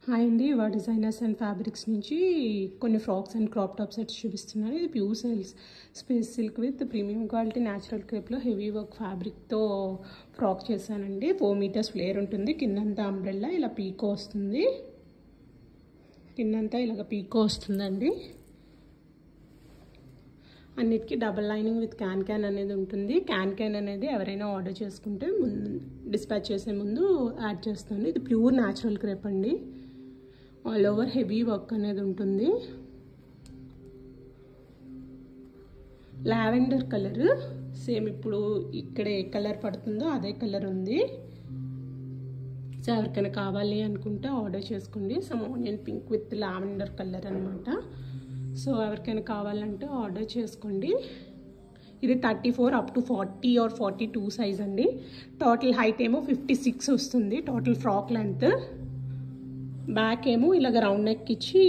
Hi అండి, ఇవాళ designers and fabrics నుంచి కొన్ని frocks and crop top sets చూపిస్తున్నాను. ఇది pure space silk with premium quality natural క్రేప్లో హెవీ వర్క్ ఫ్యాబ్రిక్తో ఫ్రాక్ చేశానండి. 4 మీటర్స్ ఫ్లేర్ ఉంటుంది. కిందంతా అంబ్రెల్లా ఇలా పీకో వస్తుంది. కిందంతా ఇలాగ పీకో వస్తుందండి. అన్నిటికీ డబల్ లైనింగ్ విత్ క్యాన్ అనేది ఉంటుంది. క్యాన్ అనేది ఎవరైనా ఆర్డర్ చేసుకుంటే డిస్పాచ్ చేసే ముందు యాడ్ చేస్తాను. ఇది ప్యూర్ న్యాచురల్ క్రేప్ అండి. ఆల్ ఓవర్ హెవీ వర్క్ అనేది ఉంటుంది. లావెండర్ కలర్, సేమ్ ఇప్పుడు ఇక్కడ ఏ కలర్ పడుతుందో అదే కలర్ ఉంది. సో ఎవరికైనా కావాలి అనుకుంటే ఆర్డర్ చేసుకోండి. Some onion pink with lavender colour అనమాట. సో ఎవరికైనా కావాలంటే ఆర్డర్ చేసుకోండి. ఇది 34 అప్ టు 40 ఆర్ 42 సైజ్ అండి. టోటల్ హైట్ ఏమో 56 వస్తుంది. Total frock length. బ్యాక్ ఏమో ఇలాగ రౌండ్ నెక్ ఇచ్చి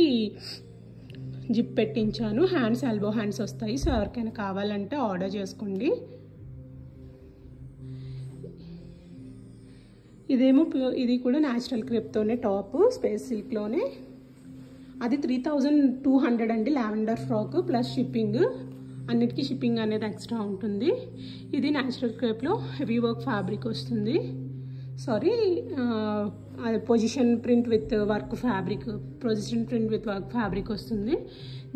జిప్ పెట్టించాను. హ్యాండ్స్ ఎల్బో హ్యాండ్స్ వస్తాయి. సో ఎవరికైనా కావాలంటే ఆర్డర్ చేసుకోండి. ఇదేమో ఇది కూడా న్యాచురల్ క్రేప్తోనే టాప్, స్పేస్ సిల్క్లోనే. అది 3200 అండి. Lavender frock plus shipping. అన్నిటికీ షిప్పింగ్ అనేది ఎక్స్ట్రా ఉంటుంది. ఇది న్యాచురల్ క్రేప్లో హెవీ వర్క్ ఫ్యాబ్రిక్ వస్తుంది. Sorry, position print with work fabric, position print with work fabric వస్తుంది.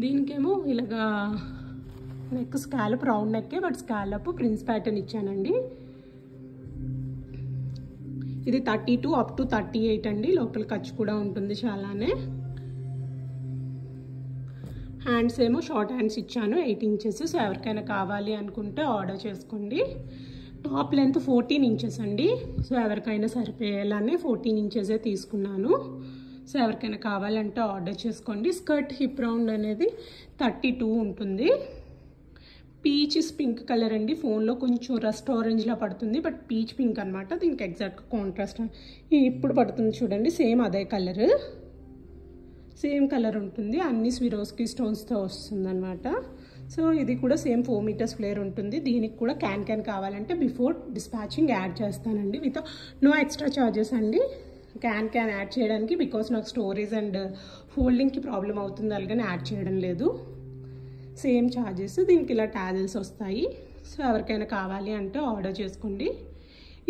దీనికేమో ఇలాగా నెక్ స్కాలప్, రౌండ్ నెక్కే బట్ స్కాలప్ ప్రిన్స్ ప్యాటర్న్ ఇచ్చానండి. ఇది 32 అప్ టు 38 అండి. లోపల ఖర్చు కూడా ఉంటుంది చాలానే. హ్యాండ్స్ ఏమో షార్ట్ హ్యాండ్స్ ఇచ్చాను, 8 ఇంచెస్. సో ఎవరికైనా కావాలి అనుకుంటే ఆర్డర్ చేసుకోండి. టాప్ లెంత్ 14 ఇంచెస్ అండి. సో ఎవరికైనా సరిపోయేలానే 14 ఇంచెసే తీసుకున్నాను. సో ఎవరికైనా కావాలంటే ఆర్డర్ చేసుకోండి. స్కర్ట్ హిప్ రౌండ్ అనేది 32 ఉంటుంది. పీచ్ పింక్ కలర్ అండి. ఫోన్లో కొంచెం రస్ట్ ఆరెంజ్లా పడుతుంది, బట్ పీచ్ పింక్ అనమాట. దీనికి ఎగ్జాక్ట్గా కాంట్రాస్ట్ ఇప్పుడు పడుతుంది చూడండి. సేమ్ అదే కలర్, సేమ్ కలర్ ఉంటుంది. అన్ని స్విరోస్కి స్టోన్స్తో వస్తుంది అనమాట. సో ఇది కూడా సేమ్ 4 మీటర్స్ ఫ్లేర్ ఉంటుంది. దీనికి కూడా క్యాన్ కావాలంటే బిఫోర్ డిస్పాచింగ్ యాడ్ చేస్తానండి. విత్ నో ఎక్స్ట్రా ఛార్జెస్ అండి క్యాన్ యాడ్ చేయడానికి. బికాస్ నాకు స్టోరేజ్ అండ్ ఫోల్డింగ్కి ప్రాబ్లం అవుతుంది, అలాగని యాడ్ చేయడం లేదు. Same charges. దీనికి ఇలా టాజల్స్ వస్తాయి. సో ఎవరికైనా కావాలి అంటే ఆర్డర్ చేసుకోండి.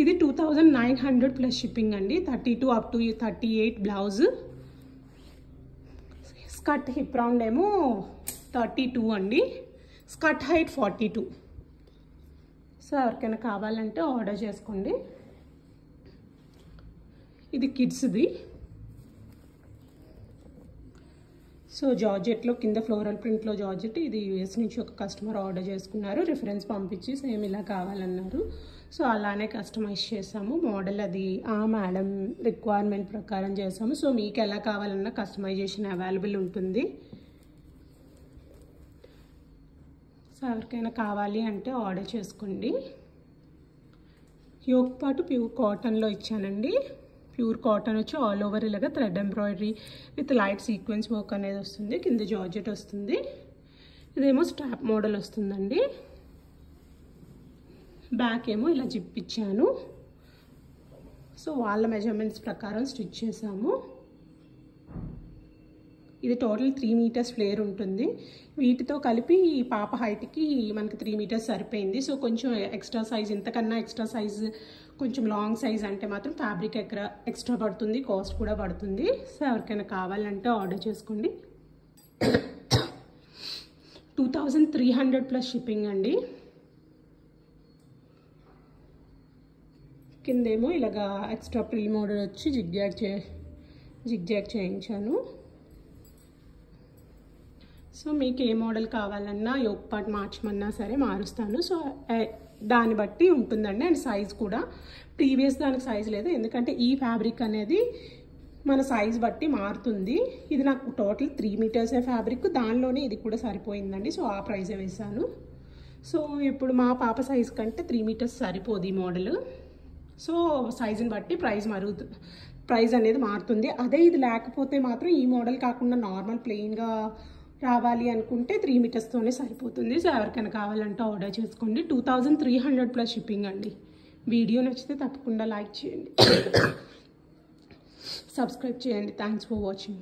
ఇది 2900 ప్లస్ షిప్పింగ్ అండి. 32 up to 38 blouse. Skirt hip round ఏమో 32 అండి. Skirt height 42. సో ఎవరికైనా కావాలంటే ఆర్డర్ చేసుకోండి. ఇది కిడ్స్ది. సో జార్జెట్లో కింద ఫ్లోరల్ ప్రింట్లో జార్జెట్. ఇది యూఎస్ నుంచి ఒక కస్టమర్ ఆర్డర్ చేసుకున్నారు. రిఫరెన్స్ పంపించి సేమ్ ఇలా కావాలన్నారు. సో అలానే కస్టమైజ్ చేసాము. మోడల్ అది మేడం రిక్వైర్మెంట్ ప్రకారం చేసాము. సో మీకు ఎలా కావాలన్నా కస్టమైజేషన్ అవైలబుల్ ఉంటుంది. సో ఎవరికైనా కావాలి అంటే ఆర్డర్ చేసుకోండి. యోక్ పాటు ప్యూర్ కాటన్లో ఇచ్చానండి. ప్యూర్ కాటన్ వచ్చి ఆల్ ఓవర్ ఇలాగా thread embroidery with light sequence work అనేది వస్తుంది. కింద జార్జెట్ వస్తుంది. ఇదేమో స్ట్రాప్ మోడల్ వస్తుందండి. బ్యాక్ ఏమో ఇలా జిప్ ఇచ్చాను. సో వాళ్ళ మెజర్మెంట్స్ ప్రకారం స్టిచ్ చేసాము. ఇది టోటల్ 3 మీటర్స్ ఫ్లేర్ ఉంటుంది. వీటితో కలిపి పాప హైట్కి మనకి 3 మీటర్స్ సరిపోయింది. సో కొంచెం ఎక్స్ట్రా సైజ్, ఇంతకన్నా ఎక్స్ట్రా సైజ్, కొంచెం లాంగ్ సైజ్ అంటే మాత్రం ఫ్యాబ్రిక్ ఎక్స్ట్రా పడుతుంది, కాస్ట్ కూడా పడుతుంది. సో ఎవరికైనా కావాలంటే ఆర్డర్ చేసుకోండి. 2300 ప్లస్ షిప్పింగ్ అండి. కిందేమో ఇలాగా ఎక్స్ట్రా ప్రీ మోడల్ వచ్చి జిగ్జాగ్ చేయించాను. సో మీకు ఏ మోడల్ కావాలన్నా యోక్ పార్ట్ మార్చమన్నా సరే మారుస్తాను. సో దాన్ని బట్టి ఉంటుందండి. అండ్ సైజ్ కూడా ప్రీవియస్ దానికి సైజ్ లేదు, ఎందుకంటే ఈ ఫ్యాబ్రిక్ అనేది మన సైజ్ బట్టి మారుతుంది. ఇది నాకు టోటల్ 3 మీటర్సే ఫ్యాబ్రిక్, దానిలోనే ఇది కూడా సరిపోయిందండి. సో ఆ ప్రైజే వేసాను. సో ఇప్పుడు మా పాప సైజ్ కంటే 3 మీటర్స్ సరిపోదు ఈ మోడల్. సో సైజుని బట్టి ప్రైస్ అనేది మారుతుంది. అదే ఇది లేకపోతే మాత్రం ఈ మోడల్ కాకుండా నార్మల్ ప్లెయిన్గా రావాలి అనుకుంటే 3 మీటర్స్తోనే సరిపోతుంది. సో ఎవరికైనా కావాలంటే ఆర్డర్ చేసుకోండి. 2300 ప్లస్ షిప్పింగ్ అండి. వీడియో నచ్చితే తప్పకుండా లైక్ చేయండి. సబ్స్క్రైబ్ చేయండి. Thanks for watching.